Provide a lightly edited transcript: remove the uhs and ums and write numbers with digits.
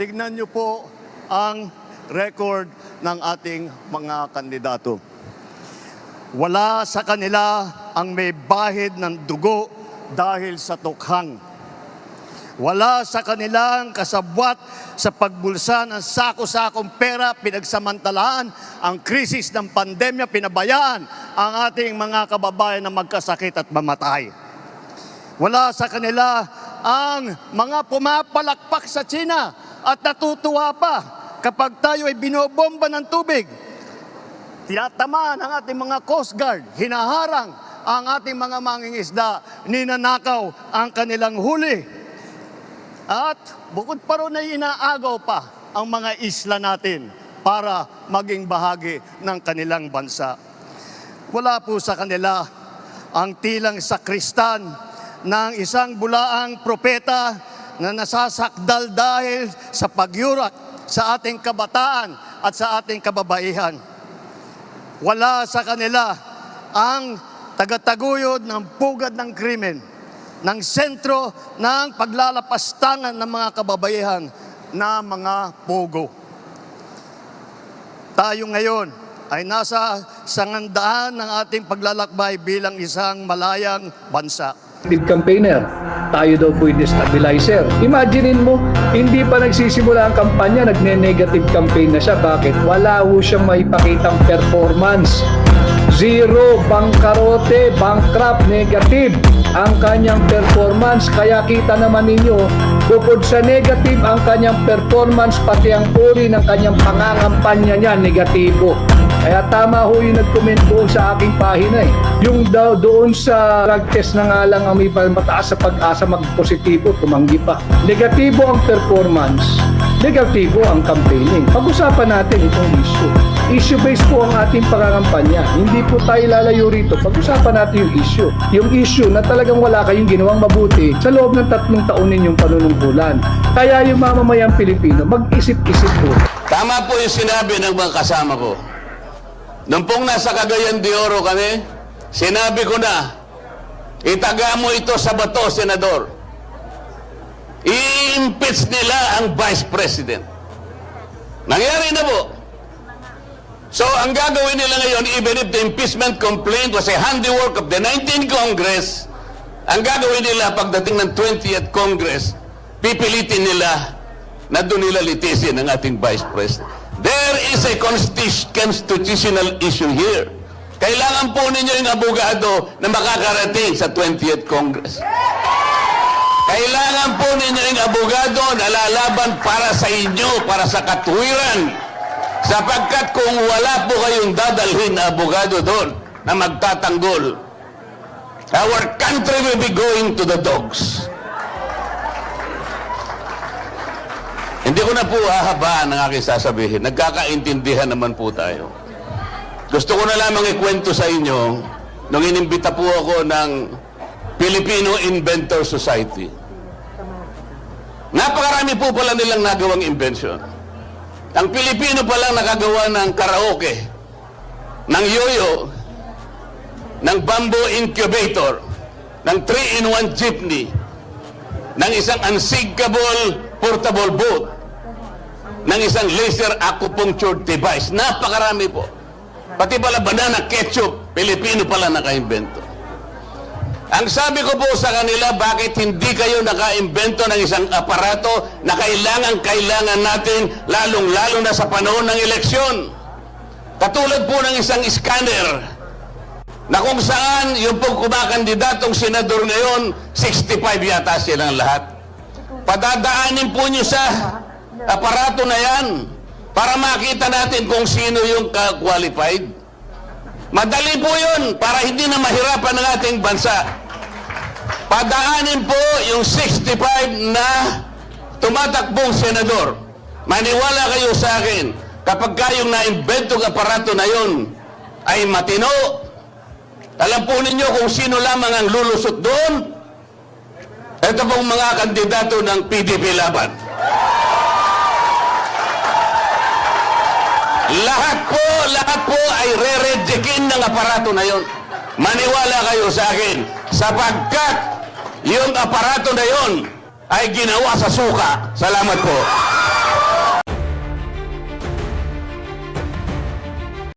Tignan niyo po ang record ng ating mga kandidato. Wala sa kanila ang may bahid ng dugo dahil sa tukhang. Wala sa kanilang kasabwat sa pagbulsa ng sako-sakong pera, pinagsamantalaan ang krisis ng pandemya, pinabayaan ang ating mga kababayan na magkasakit at mamatay. Wala sa kanila ang mga pumapalakpak sa China at natutuwa pa kapag tayo ay binobomba ng tubig. Tinatamaan ang ating mga Coast Guard, hinaharang ang ating mga mangingisda, ninanakaw ang kanilang huli. At bukod pa ron ay inaagaw pa ang mga isla natin para maging bahagi ng kanilang bansa. Wala po sa kanila ang tilang sakristan ng isang bulaang propeta na nasasakdal dahil sa pagyurak sa ating kabataan at sa ating kababaihan. Wala sa kanila ang tagataguyod ng pugad ng krimen, ng sentro ng paglalapastangan ng mga kababaihan na mga pogo. Tayo ngayon ay nasa sangandaan ng ating paglalakbay bilang isang malayang bansa. Campaigner, tayo daw po yung destabilizer. Imaginein mo, hindi pa nagsisimula ang kampanya, nagne-negative campaign na siya. Bakit? Wala ho siyang maipakitang performance. Zero, bangkarote, bankrupt, negative ang kanyang performance. Kaya kita naman ninyo, bukod sa negative ang kanyang performance, pati ang uri ng kanyang pangangampanya niya, negatibo. Kaya tama ho yung nag-comment po sa aking pahina eh. Yung daw doon sa drug test na nga lang ang may mataas sa pag-asa mag-positibo, tumanggi pa. Negatibo ang performance, negatibo ang campaigning. Pag-usapan natin itong issue. Issue-based po ang ating pangangampanya. Hindi po tayo lalayo rito. Pag-usapan natin yung issue. Yung issue na talagang wala kayong ginawang mabuti sa loob ng 3 taon ninyong panunungkulan. Kaya yung mamamayang Pilipino, mag-isip-isip po. Tama po yung sinabi ng mga kasama ko. Nung pong nasa Cagayan de Oro kami, sinabi ko na, itaga mo ito sa bato, Senador. I-impeach nila ang Vice President. Nangyari na po. So, ang gagawin nila ngayon, even if the impeachment complaint was a handiwork of the 19th Congress, ang gagawin nila pagdating ng 20th Congress, pipilitin nila na doon nila litisin ang ating Vice President. There is a constitutional issue here. Kailangan po ninyo yung abogado na makakarating sa 20th Congress. Kailangan po ninyo yung abogado na lalaban para sa inyo, para sa katuwiran. Sapagkat kung wala po kayong dadalhin na abogado doon na magtatanggol, our country will be going to the dogs. Hindi ko na po hahabaan ang aking sasabihin. Nagkakaintindihan naman po tayo. Gusto ko na lamang ikwento sa inyo nung inimbita po ako ng Filipino Inventor Society. Napakarami po pala nilang nagawang invention. Ang Pilipino palang nakagawa ng karaoke, ng yoyo, ng bamboo incubator, ng 3-in-1 jeepney, ng isang unsinkable portable boat, ng isang laser acupuncture device. Napakarami po. Pati pala banana ketchup, Pilipino pala naka-invento. Ang sabi ko po sa kanila, bakit hindi kayo naka-invento ng isang aparato na kailangan natin, lalong-lalo na sa panahon ng eleksyon? Katulad po ng isang scanner na kung saan yung pong kumakandidatong senador ngayon, 65 yata silang lahat. Padadaanin po nyo sa aparato na yan para makita natin kung sino yung qualified. Madali po yun para hindi na mahirapan ng ating bansa. Padaanin po yung 65 na tumatakbong senador. Maniwala kayo sa akin, kapag kayong na-inventong aparato na yun ay matino, alam po ninyo kung sino lamang ang lulusot doon? Ito pong mga kandidato ng PDP Laban. Lahat po ay re-rejectin ng aparato na yon. Maniwala kayo sa akin, sapagkat yung aparato na yon ay ginawa sa suka. Salamat po.